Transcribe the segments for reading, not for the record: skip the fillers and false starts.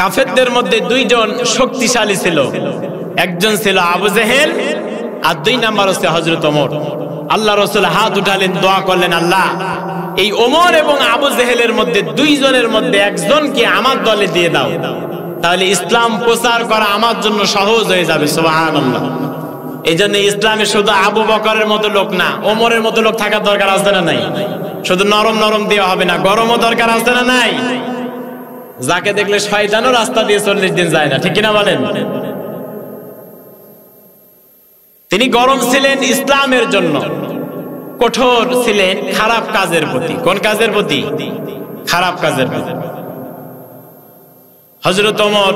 কাফেরদের মধ্যে দুইজন শক্তিশালী ছিল, একজন ছিল আবু জেহেল আর দুই নাম্বার হচ্ছে হযরত ওমর। আল্লাহ রাসূল হাত উঠালেন, দোয়া করলেন, আল্লাহ এই ওমর এবং আবু জেহেলের মধ্যে দুইজনের মধ্যে একজনকে আমার দলে দিয়ে দাও, তাহলে ইসলাম প্রচার করা আমার জন্য সহজ হয়ে যাবে। সুবহানাল্লাহ। এই জন্য ইসলামে শুধু আবু বকরের মতো লোক না, ওমরের মতো লোক থাকার দরকার আছে না নাই? শুধু নরম নরম দেওয়া হবে না, গরমও দরকার আছে না নাই? যাকে দেখলে শয়তানও রাস্তা দিয়ে 40 দিন যায় না, ঠিক কিনা বলেন? তিনি গরম ছিলেন ইসলামের জন্য, কঠোর ছিলেন খারাপ কাজের প্রতি। কোন কাজের প্রতি? খারাপ কাজের প্রতি। হযরত ওমর,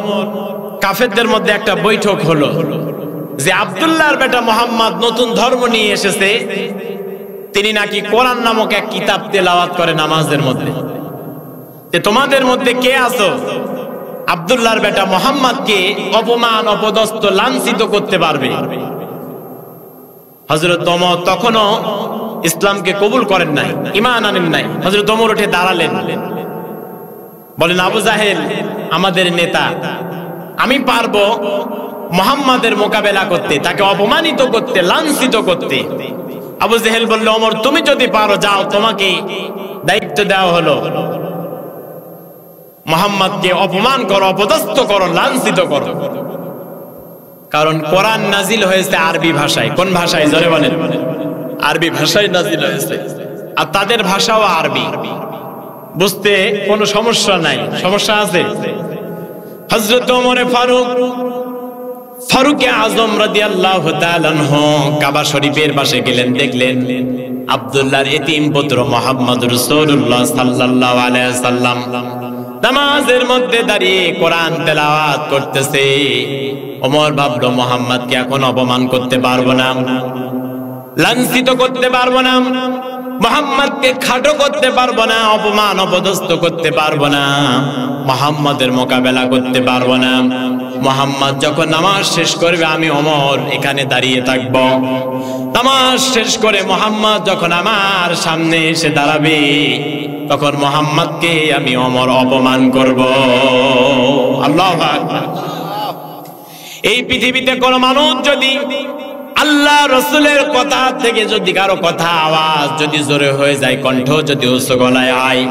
কাফেরদের মধ্যে একটা বৈঠক হলো যে আব্দুল্লাহর বেটা মুহাম্মদ নতুন ধর্ম নিয়ে এসেছে, তিনি নাকি কোরআন নামক এক কিতাব তেলাওয়াত করে নামাজের মধ্যে। তোমাদের মধ্যে কে আছো আব্দুল্লাহর বেটা মুহাম্মদকে অপমান, অপদস্থ, লাঞ্ছিত করতে পারবে? হযরত ওমর তখনও ইসলামকে কবুল করেন নাই, ঈমান আনেন নাই। হযরত ওমর উঠে দাঁড়ালেন, বলেন, আবু জাহেল আমাদের নেতা, আমি পারবো মুহাম্মাদের মোকাবেলা করতে, তাকে অপমানিত করতে, লাঞ্ছিত করতে। আবু জেহেল বলল, ওমর তুমি যদি পারো যাও, তোমাকে দায়িত্ব দেওয়া হলো, মুহাম্মাদকে অপমান করো, অপদস্থ করো, লাঞ্ছিত করো। কারণ কোরআন নাজিল হয়েছে আরবি ভাষায়। কোন ভাষায়? জোরে বলেন। আরবি ভাষায় নাজিল হয়েছে, আর তাদের ভাষাও আরবি, বুঝতে কোনো সমস্যা নাই। সমস্যা আছে? হযরত ওমর ফারুকে আজম রাদিয়াল্লাহু তাআলা আনহু কাবা শরীফের পাশে গেলেন, দেখলেন আব্দুল্লাহর এতিম পুত্র মুহাম্মদ রাসূলুল্লাহ সাল্লাল্লাহু আলাইহি ওয়াসাল্লাম নামাজের মধ্যে দাঁড়িয়ে কোরআন তেলাওয়াত করতেছে। ওমর ভাবলো, মুহাম্মদকে এখন অপমান করতে পারবো না, লাঞ্ছিত করতে পারবো না, মুহাম্মদকে খাটো করতে পারবো না, অপমান, অপদস্থ করতে পারবো না, মুহাম্মদের মোকাবেলা করতে পারবো না। মুহাম্মদ যখন নামাজ শেষ করবে, আমি ওমর এখানে দাঁড়িয়ে থাকবো। নামাজ শেষ করে মুহাম্মদ যখন আমার সামনে এসে দাঁড়াবে, তখন মুহাম্মদকে আমি ওমর অপমান করব। আল্লাহু আকবার। এই পৃথিবীতে কোন মানুষ যদি আল্লাহ রাসূলের কথা থেকে যদি কারো কথা আওয়াজ যদি জোরে হয়ে যায়, কণ্ঠ যদি উচ্চ গলায় হয়,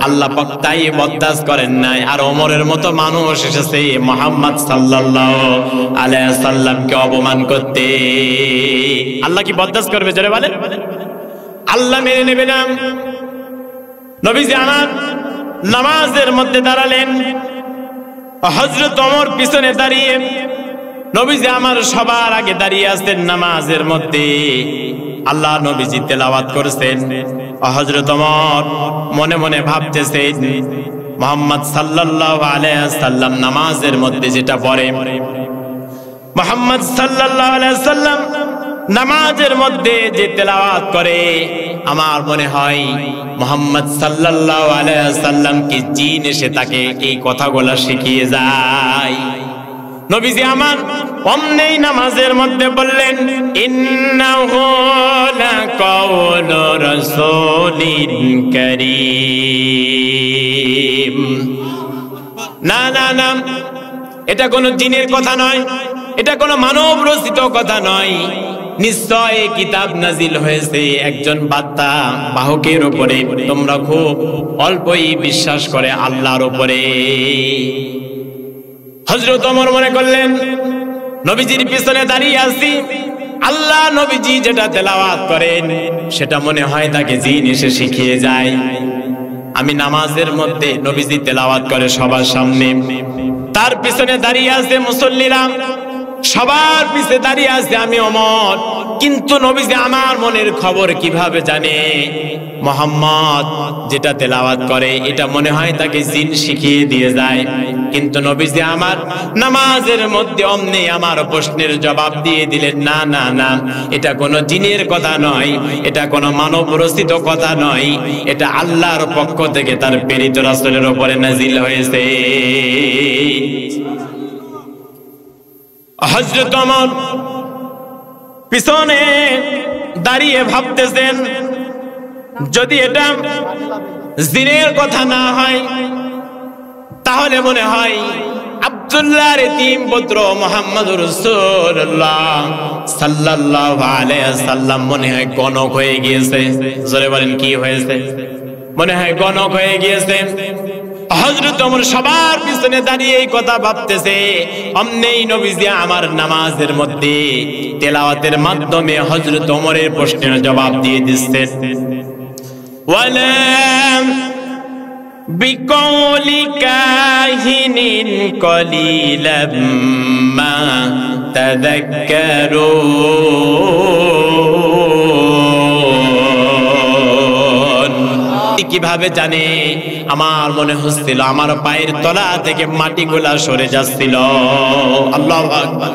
আল্লাহ পাক তাই বরদাস্ত করেন নাই। আর ওমরের মতো মানুষ এসেছে মুহাম্মদ সাল্লাল্লাহু আলাইহি ওয়াসাল্লামকে অপমান করতে, আল্লাহ কি বরদাস্ত করবে? জোরে বলেন। আল্লাহ মেনে নেবে না। নবীজি আমার নামাজের মধ্যে দাঁড়ালেন, হযরত ওমর পিছনে দাঁড়িয়ে, নবীজি আমার সবার আগে দাঁড়িয়ে আছেন নামাজের মধ্যে। আল্লাহ নবীজি তেলাওয়াত করছেন, হযরত ওমর মনে মনে ভাবতেছেন, মুহাম্মদ সাল্লাল্লাহু আলাইহি ওয়াসাল্লাম নামাজের মধ্যে যেটা পড়ে, মুহাম্মদ সাল্লাল্লাহু আলাইহি ওয়াসাল্লাম নামাজের মধ্যে যে তেলাওয়াত করে, আমার মনে হয় মুহাম্মদ সাল্লাল্লাহু আলাইহি ওয়াসাল্লাম কি জিন এসে তাকে এই কথাগুলো শিখিয়ে যায়। নবীজি আমার অমনেই নামাজের মধ্যে বললেন, ইন্নাহু লাকাউলু রাসূলিন কারীম। না না না, এটা কোনো জিনের কথা নয়, এটা কোনো মানব রচিত কথা নয়। নিশ্চয় কিতাব নাজিল হয়েছে একজন বার্তা বাহকের উপরে, তোমরা খুব অল্পই বিশ্বাস করে আল্লাহর উপরে। হযরত ওমর মনে করলেন, নবীজির পিছনে দাঁড়িয়ে আছি, আল্লাহ নবীজি যেটা তেলাওয়াত করেন সেটা মনে হয় তাকে জিন এসে শিখিয়ে যায়। আমি নামাজের মধ্যে নবীজি তেলাওয়াত করে সবার সামনে, তার পিছনে দাঁড়িয়ে আছে মুসল্লিরা, সবার পিছে দাঁড়িয়ে আছে আমি ওমর। কিন্তু নবীজি আমার মনের খবর কিভাবে জানে? মুহাম্মদ যেটা তেলাওয়াত করে এটা মনে হয় তাকে জিন শিখিয়ে দিয়ে যায়। কিন্তু নবীজি আমার নামাজের মধ্যে অমনি আমার প্রশ্নের জবাব দিয়ে দিলেন, না না না, এটা কোনো জিনের কথা নয়, এটা কোনো মানব রচিত কথা নয়, এটা আল্লাহর পক্ষ থেকে তার প্রেরিত রাসূলের উপরে নাজিল হয়েছে। হযরত ওমর পিছনে দাঁড়িয়ে ভাবতেছেন, যদি এটা জিনের কথা না হয় তাহলে মনে হয় আব্দুল্লাহর এতিম পুত্র মুহাম্মদুর রাসূলুল্লাহ সাল্লাল্লাহু আলাইহি সাল্লাম মনে হয় গণক হয়ে গিয়েছে। জোরে বলেন কি হয়েছে? মনে হয় গণক হয়ে গিয়েছে। হযরত ওমর সবার পিছনে দাঁড়িয়ে এই কথা ভাবতেছে। অমনেই নবীজি আমার নামাজের মধ্যে তেলাওয়াতের মাধ্যমে হযরত ওমরের প্রশ্নের জবাব দিয়ে দিচ্ছেন। ওয়ালা বিকৌলি কাহিনিন কলিলাম মা তাযাক্কারুন। কিভাবে জানে? আমার মনে হচ্ছিল আমার পায়ের তলা থেকে মাটিগুলা সরে যাচ্ছিল। আল্লাহু আকবার।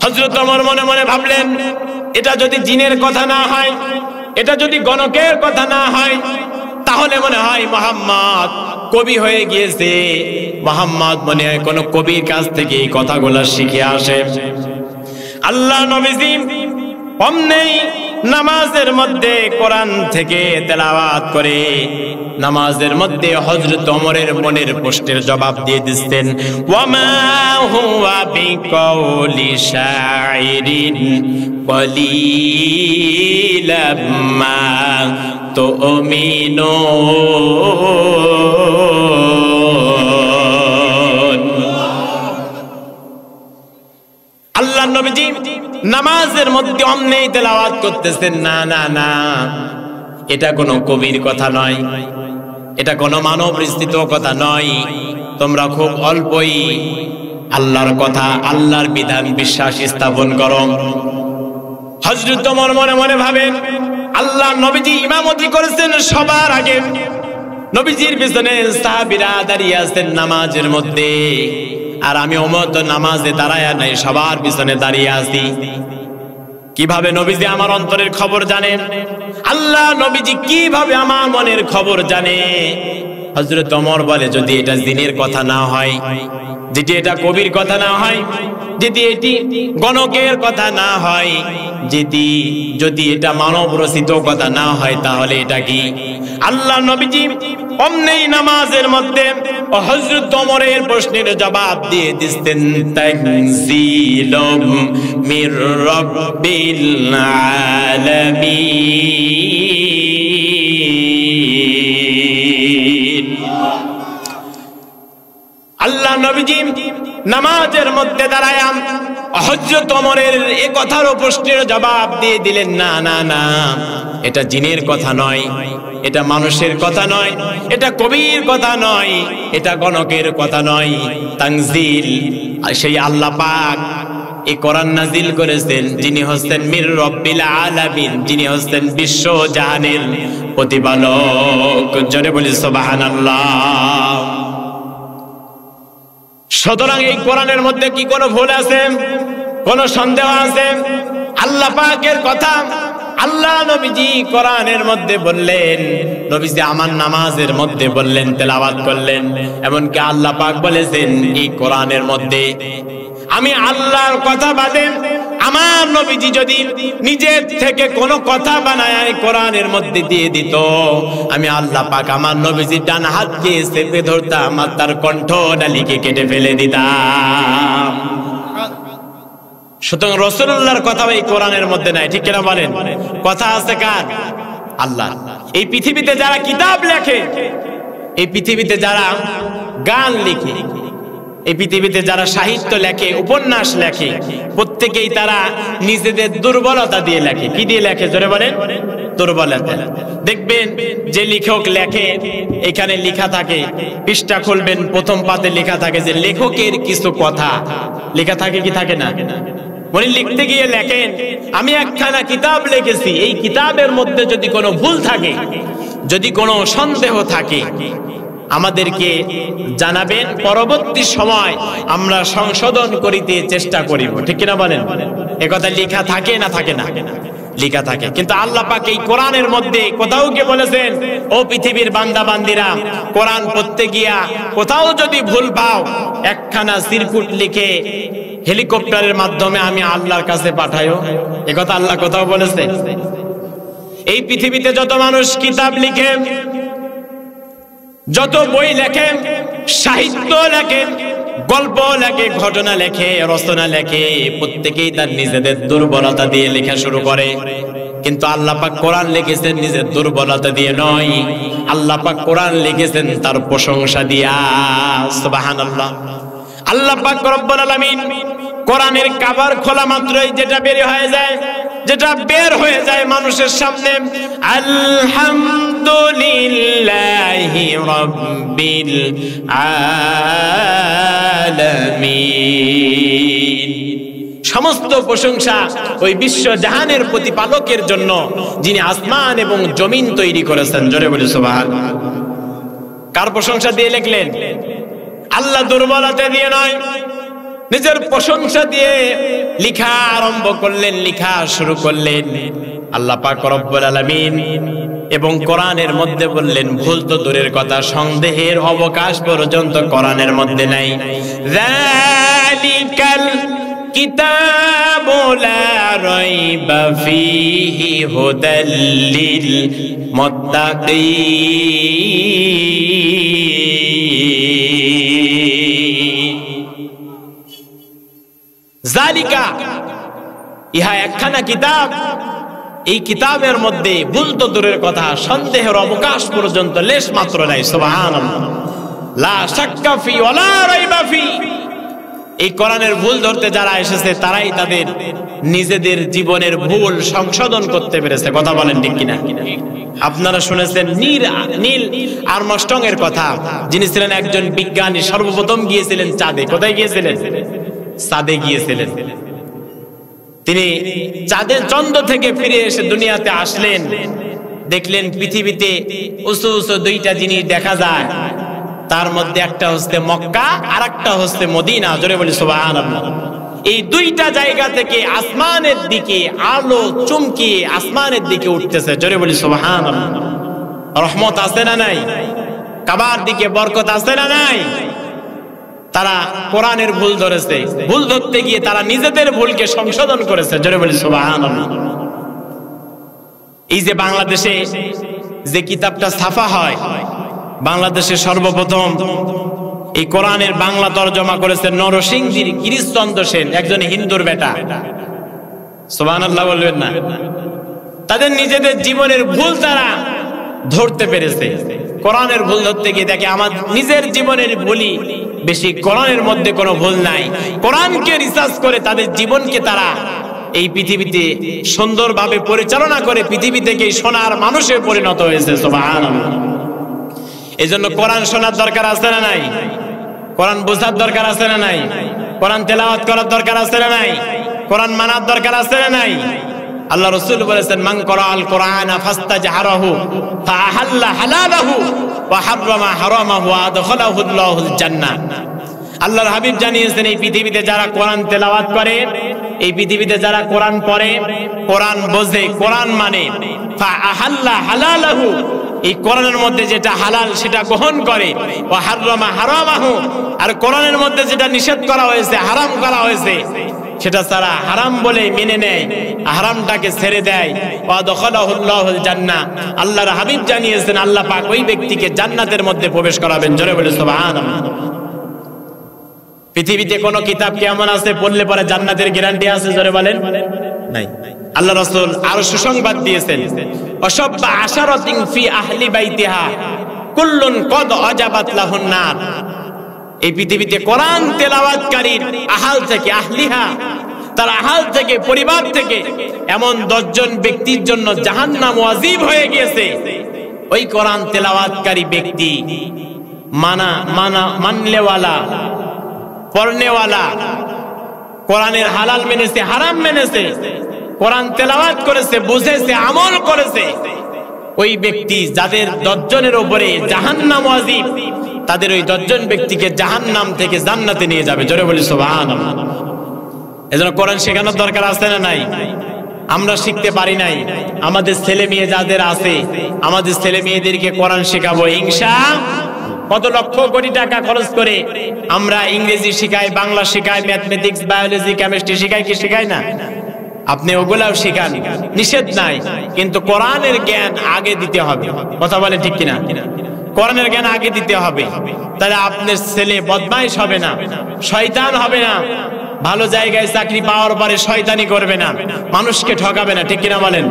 হযরত ওমর মনে মনে ভাবলেন, এটা যদি জিনের কথা না হয়, এটা যদি গণকের কথা না হয়, তাহলে মনে হয় মুহাম্মদ কবি হয়ে গিয়েছে। মুহাম্মদ মনে হয় কোন কবির কাছ থেকে এই কথাগুলো শিখে আসে। আল্লাহ নবীজি অমনেই নামাজের মধ্যে কোরআন থেকে তেলাওয়াত করে নামাজের মধ্যে হযরত ওমরের মনের প্রশ্নের জবাব দিয়ে দিচ্ছেন। ওয়ামা হুয়া বিকৌলি শাইরিন কলিলাম মা তুমিনুন। আল্লাহ নবীজি নামাজের মধ্যে অমনেই তেলাওয়াত করতেছেন, না না না, এটা কোনো কবির কথা নয়, এটা কোনো মানব রচিত কথা নয়। তোমরা খুব অল্পই আল্লাহর কথা, আল্লাহর বিধান বিশ্বাস স্থাপন করো। হযরত ওমর মনে মনে ভাবেন, আল্লাহ নবীজি ইমামতি করেছেন সবার আগে, নবীজির পিছনে সাহাবীরা দাঁড়িয়ে আছেন নামাজের মধ্যে, আর আমি ওমর তো নামাজে দাঁড়ায় নাই, সবার পিছনে দাঁড়িয়ে আছি। কিভাবে নবীজি আমার অন্তরের খবর জানেন? আল্লাহ নবীজি কিভাবে আমার মনের খবর জানে? হযরত ওমর বলে, যদি এটা জিনের কথা না হয়, যদি এটা কবির কথা না হয়, যদি এটি গণকের কথা না হয়, যদি এটা মানব রচিত কথা না হয়, তাহলে এটা কি? আল্লাহ নবীজি অমনেই নামাজের মধ্যে হযরত ওমরের প্রশ্নের জবাব দিয়ে দিচ্ছেন। তানজিলুম মির রাব্বিল আলামিন। আল্লাহ নবীজি নামাজের মধ্যে দাঁড়ায় হযরত ওমরের এই কথার প্রশ্নের জবাব দিয়ে দিলেন, না না না, এটা জিনের কথা নয়, এটা মানুষের কথা নয়, এটা কবির কথা নয়, এটা গণকের কথা নয়। তানজিল, সেই আল্লাহ পাক এই কোরআন নাজিল করেছেন, যিনি হচ্ছেন মির রাব্বিল আলামিন, যিনি হচ্ছেন বিশ্ব জাহানের প্রতিপালক। জোরে বলি সুবহানাল্লাহ। সুতরাং এই কোরআনের মধ্যে কি কোনো ভুল আছে? কোনো সন্দেহ আছে? আল্লাহ পাকের কথা আল্লাহ নবীজি কোরআনের মধ্যে বললেন, নবীজি আমার নামাজের মধ্যে বললেন, তেলাওয়াত করলেন। এমনকি আল্লাহ পাক বলেছেন এই কোরআনের মধ্যে, আমি আল্লাহর কথা বাদে আমার নবীজি যদি নিজের থেকে কোনো কথা বানায় কোরআনের মধ্যে দিয়ে দিত, আমি আল্লাহ পাক আমার নবীজির ডান হাতকে চেপে ধরতাম আর তার কণ্ঠ নালীকে কেটে ফেলে দিতাম। সুতরাং রাসূলুল্লাহর কথা এই কোরআনের মধ্যে নাই, ঠিক কিনা বলেন? কথা আছে কার? আল্লাহ। এই পৃথিবীতে যারা কিতাব লেখে, এই পৃথিবীতে যারা গান লিখে, এই পৃথিবীতে যারা সাহিত্য লেখে, উপন্যাস লেখে, প্রত্যেকেই তারা নিজেদের দুর্বলতা দিয়ে লেখে। কি দিয়ে লেখে? জোরে বলেন। দুর্বলতা। দেখবেন যে লেখক লেখে, এখানে লেখা থাকে, পৃষ্ঠা খুলবেন, প্রথম পাতে লেখা থাকে যে লেখকের কিছু কথা লেখা থাকে, কি থাকে না? উনি লিখতে গিয়ে লেখেন, আমি একখানা কিতাব লিখেছি, এই কিতাবের মধ্যে যদি কোনো ভুল থাকে, যদি কোনো সন্দেহ থাকে, আমাদেরকে জানাবেন, পরবর্তী সময় আমরা সংশোধন করিতে চেষ্টা করিব। ঠিক কিনা বলেন? একথা লেখা থাকে না থাকে না? লেখা থাকে। কিন্তু আল্লাহ পাক এই কোরআনের মধ্যে কোথাও কি বলেছেন, ও পৃথিবীর বান্দা বান্দিরা, কোরআন পড়তে গিয়া কোথাও যদি ভুল পাও, একখানা সিরকুট লিখে হেলিকপ্টারের মাধ্যমে আমি আল্লাহর কাছে পাঠাইও। একথা আল্লাহ কোথাও বলেছে? এই পৃথিবীতে যত মানুষ কিতাব লিখে, যত বই লেখেন, সাহিত্য লেখে, গল্প লেখে, ঘটনা লেখে, রচনা লেখে, প্রত্যেকেই তার নিজেদের দুর্বলতা দিয়ে লেখা শুরু করে। কিন্তু আল্লাহ পাক কোরআন লিখেছেন নিজের দুর্বলতা দিয়ে নয়, আল্লাহ পাক কোরআন লিখেছেন তার প্রশংসা দিয়া। সুবহানাল্লাহ। আল্লাহ পাক রব্বুল আলামিন কোরআনের কভার খোলা মাত্রই যেটা বের হয়ে যায় মানুষের সামনে, আলহামদুলিল্লাহি রাব্বিল আলামিন। সমস্ত প্রশংসা ওই বিশ্ব জাহানের প্রতিপালকের জন্য, যিনি আসমান এবং জমিন তৈরি করেছেন। জোরে বলি সুবহানাল্লাহ। কার প্রশংসা দিয়ে লিখলেন? আল্লাহ দুর্বলতা দিয়ে নয়, নিজের প্রশংসা দিয়ে লেখা আরম্ভ করলেন, লেখা শুরু করলেন। আল্লাহ পাক রব্বুল আলামিন এবং কোরআনের মধ্যে বললেন, ভুল তো দূরের কথা, সন্দেহের অবকাশ পর্যন্ত কোরআনের মধ্যে নাই। যালিকাল কিতাবু লা রাইবা ফীহি হুদাল লিল মুত্তাকিন। জালিকা, ইহা একখানা কিতাব, এই কিতাবের মধ্যে ভুল তো দূরের কথা, সন্দেহের অবকাশ পর্যন্ত লেশ মাত্র নাই। সুবহানাল্লাহ। লা শাক্কা ফি ওয়ালা রাইবা ফি। এই কোরআনের ভুল ধরতে যারা এসেছে তারাই তাদের নিজেদের জীবনের ভুল সংশোধন করতে পেরেছে। কথা বলেন ঠিক কিনা? আপনারা শুনেছেন নীল আর্মস্ট্রং এর কথা, যিনি ছিলেন একজন বিজ্ঞানী, সর্বপ্রথম গিয়েছিলেন চাঁদে। কোথায় গিয়েছিলেন? চাঁদে গিয়েছিলেন। তিনি চাঁদের চন্দ্র থেকে ফিরে এসে দুনিয়াতে আসলেন, দেখলেন পৃথিবীতে উঁচু উঁচু দুইটা জিনিস দেখা যায়, তার মধ্যে একটা হচ্ছে মক্কা আর একটা হচ্ছে মদিনা। জোরে বলি সুবহানাল্লাহ। এই দুইটা জায়গা থেকে আসমানের দিকে আলো চমকিয়ে আসমানের দিকে উঠতেছে। জোরে বলি সুবহানাল্লাহ। রহমত আছে না নাই? কাবার দিকে বরকত আছে না নাই? তারা কোরআনের ভুল ধরেছে, ভুল ধরতে গিয়ে তারা নিজেদের ভুলকে সংশোধন করেছে। জোরে বলি সুবহানাল্লাহ। এই যে বাংলাদেশে যে কিতাবটা ছাপা হয়, বাংলাদেশে সর্বপ্রথম এই কোরআনের বাংলা তরজমা করেছেন নরসিংদীর গিরিশচন্দ্র সেন, একজন হিন্দুর বেটা। সুবহানাল্লাহ বলবেন না? তাদের নিজেদের জীবনের ভুল তারা ধরতে পেরেছে। কোরআনের ভুল ধরতে গিয়ে দেখে আমার নিজের জীবনের ভুলই বেশি, কোরআনের মধ্যে কোনো ভুল নাই। কোরআনকে রিসার্চ করে তাদের জীবনকে তারা এই পৃথিবীতে সুন্দরভাবে পরিচালনা করে পৃথিবী থেকে সোনার মানুষে পরিণত হয়েছে। সুবহানাল্লাহ। এজন্য কোরআন শোনার দরকার আছে না নাই? কোরআন বোঝার দরকার আছে না নাই? কোরআন তেলাওয়াত করার দরকার আছে না নাই? কোরআন মানার দরকার আছে না নাই? আল্লাহ রাসূল বলেছেন, মান ক্বারাআল কুরআনা ফাস্তাজহারাহু ফাআহাল্লা হালালাহু ওয়া হাররামা হারামাহু ওয়া আদখালাহু আল্লাহুল জান্নাহ। আল্লাহর হাবিব জানিয়েছেন, এই পৃথিবীতে যারা কোরআন তেলাওয়াত করে, এই পৃথিবীতে যারা কোরআন পড়ে, কোরআন বোঝে, কোরআন মানে, ফাআহাল্লা হালালাহু, এই কোরআনের মধ্যে যেটা হালাল সেটা গ্রহণ করে, ওয়া হাররামা হারামাহু, আর কোরআনের মধ্যে যেটা নিষেধ করা হয়েছে, হারাম করা হয়েছে, সেটা তারা হারাম বলে মেনে নেয়, হারামটাকে ছেড়ে দেয়। ওয়া আদখালাহু আল্লাহুল জান্নাহ। আল্লাহর হাবিব জানিয়েছেন, আল্লাহ পাক ওই ব্যক্তিকে জান্নাতের মধ্যে প্রবেশ করাবেন। জোরে বলে সুবহানাল্লাহ। পৃথিবীতে কোন কিতাব কি এমন আছে পড়লে পরে জান্নাতের গ্যারান্টি আছে? জোরে বলেন নাই। আল্লাহ রাসূল আরো সুসংবাদ দিয়েছেন, ওয়াসাব্বা আশারাতিন ফি আহলি বাইতিহা কুল্লুন কদ আজাবাত লাহুন নার। এই পৃথিবীতে কোরআন তেলাওয়াতকারীর আহাল থেকে, আহলিহা, তার আহাল থেকে, পরিবার থেকে এমন 10 জন ব্যক্তির জন্য জাহান্নাম ওয়াজিব হয়ে গিয়েছে। ওই কোরআন তেলাওয়াতকারী ব্যক্তি মানলেওয়ালা, পড়নেওয়ালা, কোরআনের হালাল মেনেছে, হারাম মেনেছে, কোরআন তেলাওয়াত করেছে, বুঝেছে, আমল করেছে, ওই ব্যক্তি যাদের 10 জনের উপরে জাহান্নাম ওয়াজিব, তাদের ওই 10 জন ব্যক্তিকে জাহান্নাম থেকে জান্নাতে নিয়ে যাবে। জোরে বলি সুবহানাল্লাহ। এজন্য কোরআন শেখানোর দরকার আছে না নাই? আমরা শিখতে পারি নাই, আমাদের ছেলে মেয়ে যাদের আছে, আমাদের ছেলে মেয়েদেরকে কোরআন শেখাবো ইনশাআল্লাহ। কত লক্ষ কোটি টাকা খরচ করে আমরা ইংরেজি শিখাই, বাংলা শিখাই, ম্যাথমেটিক্স, বায়োলজি, কেমিস্ট্রি শিখাই, কি শিখাই না? আপনি ওগুলাও শিখান, নিষেধ নাই, কিন্তু কোরআনের জ্ঞান আগে দিতে হবে। কথা বলে ঠিক কিনা? কোরআনের জ্ঞান আগে দিতে হবে, তাহলে আপনার ছেলে বদমাইশ হবে না, শয়তান হবে না, ভালো জায়গায় চাকরি পাওয়ার পরে শয়তানি করবে না, মানুষকে ঠকাবে না। ঠিক কিনা বলেন?